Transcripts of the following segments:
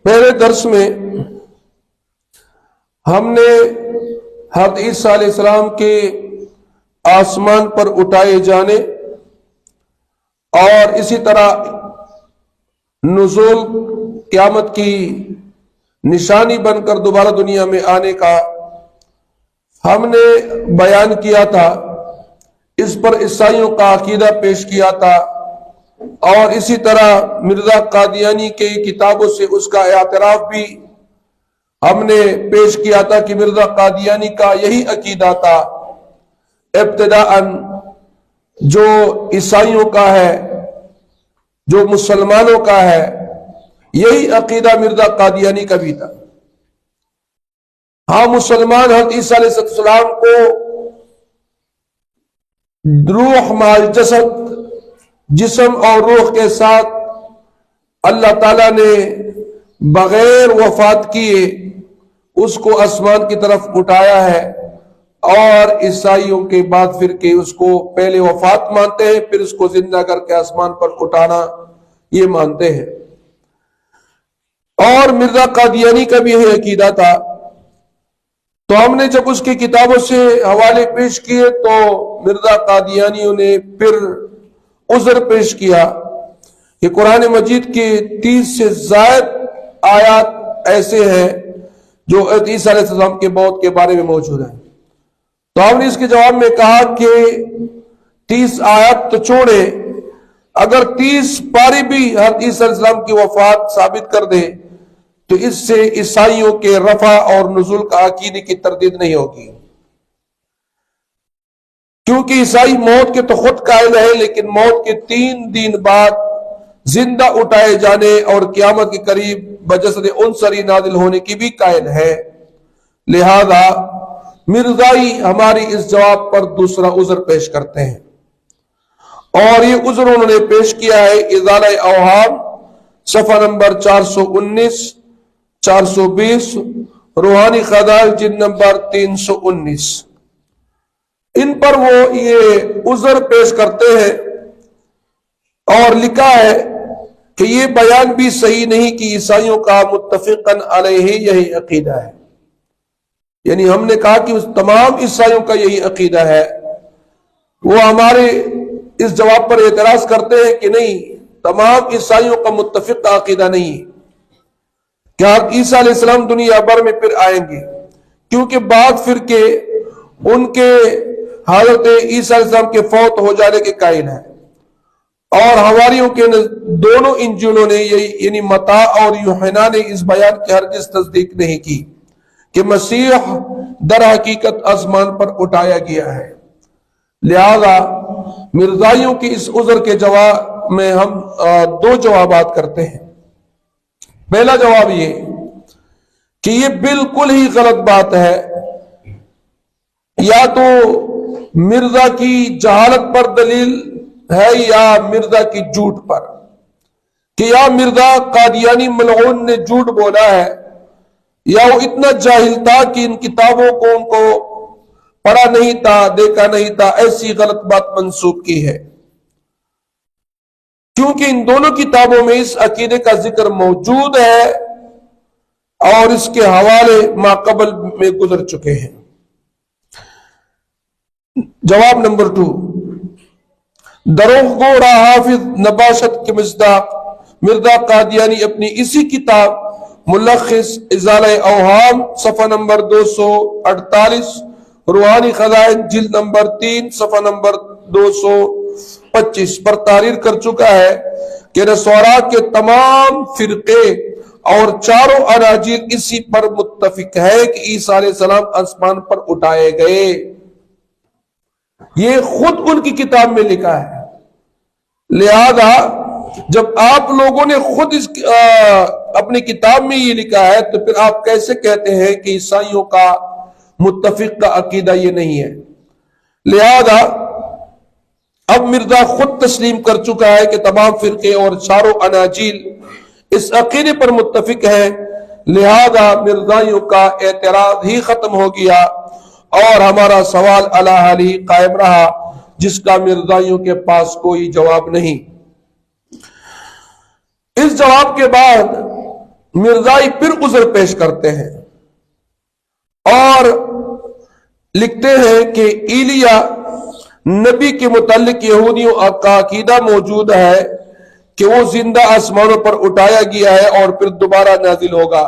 پہلے درس میں ہم نے حضرت عیسیٰ علیہ السلام کے آسمان پر اٹھائے جانے اور اسی طرح نزول قیامت کی نشانی بن کر دوبارہ دنیا میں آنے کا ہم نے بیان کیا تھا۔ اس پر عیسائیوں کا عقیدہ پیش کیا تھا اور اسی طرح مرزا قادیانی کے کتابوں سے اس کا اعتراف بھی ہم نے پیش کیا تھا کہ مرزا قادیانی کا یہی عقیدہ تھا ابتداءً، جو عیسائیوں کا ہے، جو مسلمانوں کا ہے، یہی عقیدہ مرزا قادیانی کا بھی تھا۔ ہاں، مسلمان حضرت عیسیٰ علیہ السلام کو روح مال جسد، جسم اور روح کے ساتھ اللہ تعالیٰ نے بغیر وفات کیے اس کو آسمان کی طرف اٹھایا ہے، اور عیسائیوں کے بعد پھر کے اس کو پہلے وفات مانتے ہیں، پھر اس کو زندہ کر کے آسمان پر اٹھانا یہ مانتے ہیں۔ اور مرزا قادیانی کا بھی یہ عقیدہ تھا۔ تو ہم نے جب اس کی کتابوں سے حوالے پیش کیے تو مرزا قادیانیوں نے پھر عذر پیش کیا کہ قرآن مجید کے 30 سے زائد آیات ایسے ہیں جو عیسیٰ علیہ السلام کے موت کے بارے میں موجود ہیں۔ تو ہم نے اس کے جواب میں کہا کہ 30 آیات تو چھوڑے، اگر 30 پاری بھی حضرت عیسیٰ علیہ السلام کی وفات ثابت کر دے تو اس سے عیسائیوں کے رفع اور نزول کا عقیدے کی تردید نہیں ہوگی، کیونکہ عیسائی موت کے تو خود قائل ہے، لیکن موت کے 3 دن بعد زندہ اٹھائے جانے اور قیامت کے قریب بجسد عنصری نازل ہونے کی بھی قائل ہے۔ لہذا مرزائی ہماری اس جواب پر دوسرا عذر پیش کرتے ہیں، اور یہ عذر انہوں نے پیش کیا ہے ازالہ اوہام، صفحہ نمبر 419 420، روحانی خزائن جلد نمبر 319۔ ان پر وہ یہ عذر پیش کرتے ہیں اور لکھا ہے کہ یہ بیان بھی صحیح نہیں کہ عیسائیوں کا متفقاً علیہ یہی عقیدہ ہے۔ یعنی ہم نے کہا کہ اس تمام عیسائیوں کا یہی عقیدہ ہے، وہ ہمارے اس جواب پر اعتراض کرتے ہیں کہ نہیں، تمام عیسائیوں کا متفق عقیدہ نہیں کہ عیسیٰ علیہ السلام دنیا بھر میں پھر آئیں گے، کیونکہ بعد فرقے ان کے حضرت عیسیٰ علیہ السلام کے فوت ہو جانے کے قائل ہیں، اور حواریوں کے دونوں انجیلوں نے یعنی متی اور یوحنا نے اس بیان کی ہرگز تصدیق نہیں کی کہ مسیح در حقیقت آسمان پر اٹھایا گیا ہے۔ لہذا مرزائیوں کی اس عذر کے جواب میں ہم 2 جوابات کرتے ہیں۔ پہلا جواب یہ کہ یہ بالکل ہی غلط بات ہے، یا تو مرزا کی جہالت پر دلیل ہے یا مرزا کی جھوٹ پر، کہ یا مرزا قادیانی ملعون نے جھوٹ بولا ہے، یا وہ اتنا جاہل تھا کہ ان کتابوں کو ان کو پڑھا نہیں تھا، دیکھا نہیں تھا، ایسی غلط بات منسوب کی ہے، کیونکہ ان دونوں کتابوں میں اس عقیدے کا ذکر موجود ہے اور اس کے حوالے ما قبل میں گزر چکے ہیں۔ جواب نمبر 2، دروغ گو راہ حافظ نباشت کے مصداق مرزا قادیانی اپنی اسی کتاب ملخص ازالہ اوہام، صفحہ نمبر 248، روحانی خزائن جلد نمبر 3، صفحہ نمبر 225 پر تحریر کر چکا ہے کہ نصارا کے تمام فرقے اور چاروں اناجیل اسی پر متفق ہے کہ عیسیٰ علیہ السلام آسمان پر اٹھائے گئے۔ یہ خود ان کی کتاب میں لکھا ہے۔ لہذا جب آپ لوگوں نے خود اپنی کتاب میں یہ لکھا ہے تو پھر آپ کیسے کہتے ہیں کہ عیسائیوں کا متفق کا عقیدہ یہ نہیں ہے؟ لہذا اب مرزا خود تسلیم کر چکا ہے کہ تمام فرقے اور چاروں اناجیل اس عقیدے پر متفق ہیں، لہذا مرزائیوں کا اعتراض ہی ختم ہو گیا اور ہمارا سوال علی حالی قائم رہا، جس کا مرزائیوں کے پاس کوئی جواب نہیں۔ اس جواب کے بعد مرزائی پھر عذر پیش کرتے ہیں اور لکھتے ہیں کہ ایلیا نبی کے متعلق یہودیوں کا عقیدہ موجود ہے کہ وہ زندہ آسمانوں پر اٹھایا گیا ہے اور پھر دوبارہ نازل ہوگا،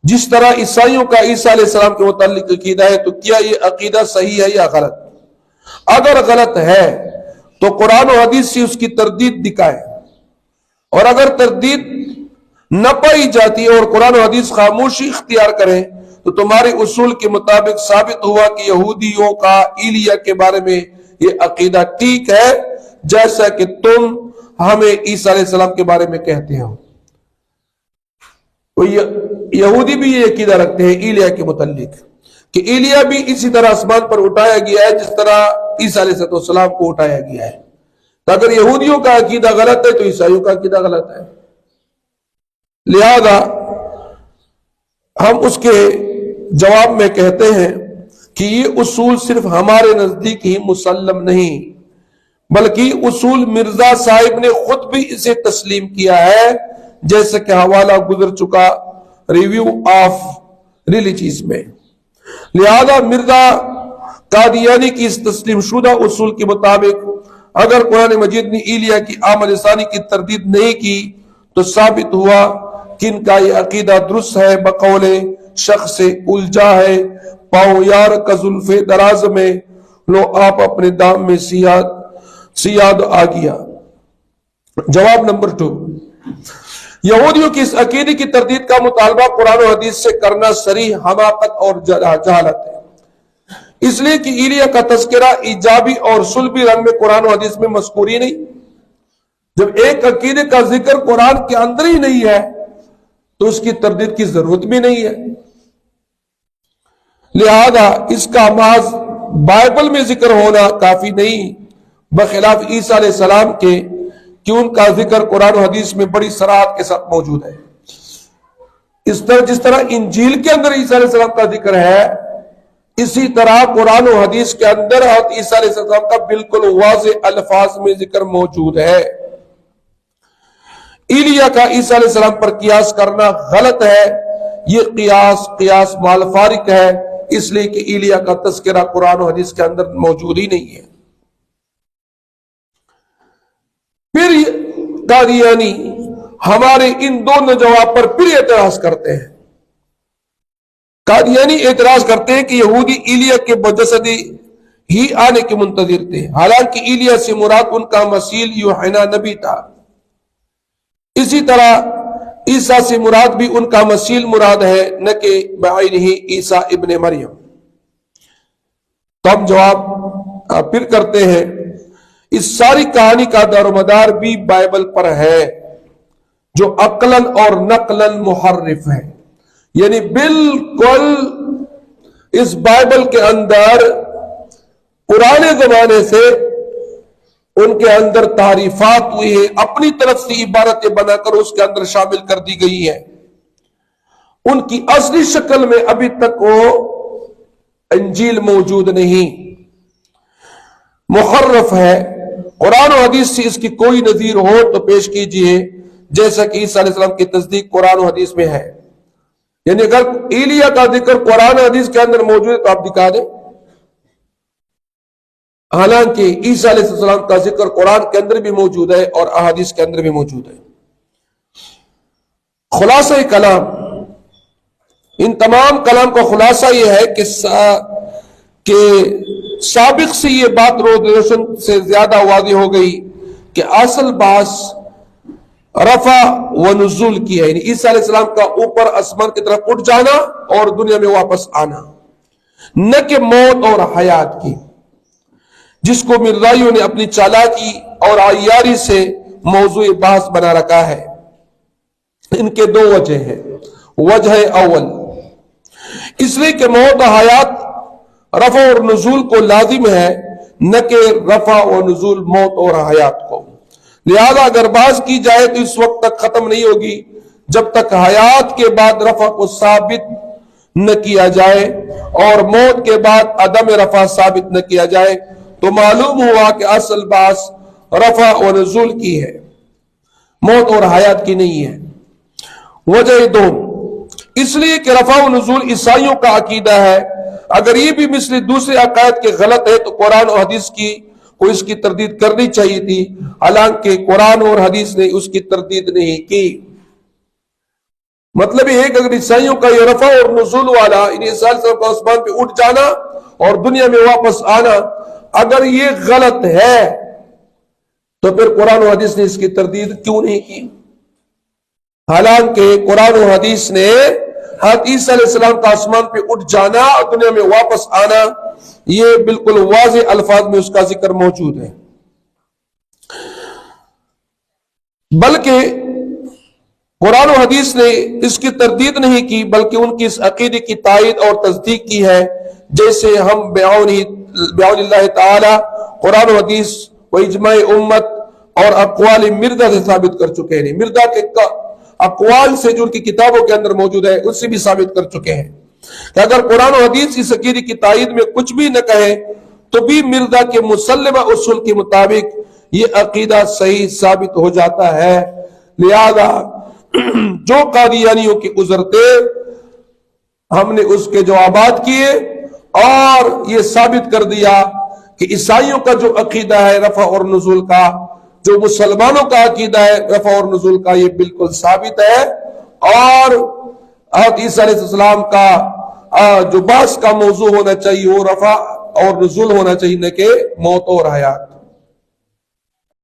جس طرح عیسائیوں کا عیسیٰ علیہ السلام کے متعلق عقیدہ ہے۔ تو کیا یہ عقیدہ صحیح ہے یا غلط؟ اگر غلط ہے تو قرآن و حدیث سے اس کی تردید دکھائے، اور اگر تردید نہ پائی جاتی ہے اور قرآن و حدیث خاموشی اختیار کریں تو تمہارے اصول کے مطابق ثابت ہوا کہ یہودیوں کا ایلیا کے بارے میں یہ عقیدہ ٹھیک ہے، جیسا کہ تم ہمیں عیسیٰ علیہ السلام کے بارے میں کہتے ہو۔ یہودی بھی یہ عقیدہ رکھتے ہیں ایلیا کے متعلق کہ ایلیا بھی اسی طرح آسمان پر اٹھایا گیا ہے جس طرح عیسیٰ علیہ السلام کو اٹھایا گیا ہے۔ تو اگر یہودیوں کا عقیدہ غلط ہے تو عیسائیوں کا عقیدہ غلط ہے، لہذا ہم اس کے جواب میں کہتے ہیں کہ یہ اصول صرف ہمارے نزدیک ہی مسلم نہیں بلکہ اصول مرزا صاحب نے خود بھی اسے تسلیم کیا ہے، جیسے کہ حوالہ گزر چکا ریویو آف ریلیجیز میں۔ لہذا مرزا قادیانی کی اس تسلیم شدہ اصول کے مطابق اگر قرآن مجید نے ایلیا کی آمد ثانی کی تردید نہیں کی تو ثابت ہوا کہ ان کا یہ عقیدہ درست ہے، بقول شخص سے الجھا ہے، پاؤں یار کا زلف دراز میں لو آپ اپنے دام میں سیاد آ گیا۔ جواب نمبر 2، یہودیوں کی اس عقیدے کی تردید کا مطالبہ قرآن و حدیث سے کرنا صریح حماقت اور جہالت ہے، اس لیے کہ ایلیا کا تذکرہ ایجابی اور سلبی رنگ میں قرآن و حدیث میں مذکور ہی نہیں۔ جب ایک عقیدے کا ذکر قرآن کے اندر ہی نہیں ہے تو اس کی تردید کی ضرورت بھی نہیں ہے، لہذا اس کا محض بائبل میں ذکر ہونا کافی نہیں، بخلاف عیسیٰ علیہ السلام کے کہ ان کا ذکر قرآن و حدیث میں بڑی صراحت کے ساتھ موجود ہے۔ جس طرح انجیل کے اندر عیسیٰ علیہ السلام کا ذکر ہے، اسی طرح قرآن و حدیث کے اندر حضرت عیسیٰ علیہ السلام کا بالکل واضح الفاظ میں ذکر موجود ہے۔ ایلیا کا عیسیٰ علیہ السلام پر قیاس کرنا غلط ہے، یہ قیاس مال فارق ہے، اس لیے کہ ایلیا کا تذکرہ قرآن و حدیث کے اندر موجود ہی نہیں ہے۔ پھر قادیانی ہمارے ان دونوں جواب پر پھر اعتراض کرتے ہیں۔ قادیانی اعتراض کرتے ہیں کہ یہودی ایلیا کے بجسدی ہی آنے کے منتظر تھے، حالانکہ ایلیا سے مراد ان کا مسیح یوحنا نبی تھا۔ اسی طرح عیسیٰ سے مراد بھی ان کا مسیح مراد ہے، نہ کہ بعینہ عیسیٰ ابن مریم۔ تو ہم جواب پھر کرتے ہیں، اس ساری کہانی کا دار و مدار بھی بائبل پر ہے، جو عقلاً اور نقلاً محرف ہے، یعنی بالکل اس بائبل کے اندر پرانے زمانے سے ان کے اندر تعریفات ہوئی ہیں، اپنی طرف سے عبارتیں بنا کر اس کے اندر شامل کر دی گئی ہیں، ان کی اصلی شکل میں ابھی تک وہ انجیل موجود نہیں، محرف ہے۔ قرآن و حدیث سے اس کی کوئی نظیر ہو تو پیش کیجئے، جیسا کہ عیسیٰ علیہ السلام کی تصدیق قرآن و حدیث میں ہے۔ یعنی اگر ایلیا کا ذکر قرآن و حدیث کے اندر موجود ہے تو آپ دکھا دیں، حالانکہ عیسیٰ علیہ السلام کا ذکر قرآن کے اندر بھی موجود ہے اور احادیث کے اندر بھی موجود ہے۔ خلاصہ کلام، ان تمام کلام کا خلاصہ یہ ہے کہ سابق سے یہ بات روشن سے زیادہ واضح ہو گئی کہ اصل باس رفع و نزول کی ہے، یعنی عیسیٰ علیہ السلام کا اوپر آسمان کی طرف اٹھ جانا اور دنیا میں واپس آنا، نہ کہ موت اور حیات کی، جس کو مرزائیوں نے اپنی چالاکی اور عیاری سے موضوع بحث بنا رکھا ہے۔ ان کے دو وجہ ہیں۔ وجہ اول، اس لیے کہ موت و حیات رفع اور نزول کو لازم ہے، نہ کہ رفع و نزول موت اور حیات کو۔ لہذا اگر بحث کی جائے تو اس وقت تک ختم نہیں ہوگی جب تک حیات کے بعد رفع کو ثابت نہ کیا جائے اور موت کے بعد عدم رفع ثابت نہ کیا جائے۔ تو معلوم ہوا کہ اصل بحث رفع و نزول کی ہے، موت اور حیات کی نہیں ہے۔ وجہ دوم، اس لیے کہ رفع و نزول عیسائیوں کا عقیدہ ہے، اگر یہ بھی مثل دوسرے عقائد کے غلط ہے تو قرآن اور حدیث کو اس کی تردید کرنی چاہیے تھی، حالانکہ قرآن اور حدیث نے اس کی تردید نہیں کی۔ مطلب یہ ہے کہ اگر عیسائیوں کا یہ رفع اور نزول والا، عیسی علیہ السلام کا آسمان پہ اٹھ جانا اور دنیا میں واپس آنا، اگر یہ غلط ہے تو پھر قرآن و حدیث نے اس کی تردید کیوں نہیں کی؟ حالانکہ قرآن و حدیث نے عیسی علیہ السلام کا آسمان پہ اٹھ جانا اور دنیا میں واپس آنا، یہ بالکل واضح الفاظ میں اس کا ذکر موجود ہے۔ بلکہ قرآن و حدیث نے اس کی تردید نہیں کی، بلکہ ان کی اس عقیدے کی تائید اور تصدیق کی ہے، جیسے ہم بعون اللہ تعالی قرآن و حدیث و اجماع امت اور اقوال مردہ سے ثابت کر چکے ہیں۔ مردہ کے اقوال سے جو ان کی کتابوں کے اندر موجود ہے اس سے بھی ثابت کر چکے ہیں کہ اگر قرآن و حدیث اس عقیدے کی تائید میں کچھ بھی نہ کہے تو بھی مردہ کے مسلمہ اصول کے مطابق یہ عقیدہ صحیح ثابت ہو جاتا ہے۔ لہذا جو قادیانیوں کی عذر تھے ہم نے اس کے جوابات کیے اور یہ ثابت کر دیا کہ عیسائیوں کا جو عقیدہ ہے رفع اور نزول کا، جو مسلمانوں کا عقیدہ ہے رفع اور نزول کا، یہ بالکل ثابت ہے، اور عیسی علیہ السلام کا جو بحث کا موضوع ہونا چاہیے وہ رفع اور نزول ہونا چاہیے، نہ کہ موت اور حیات۔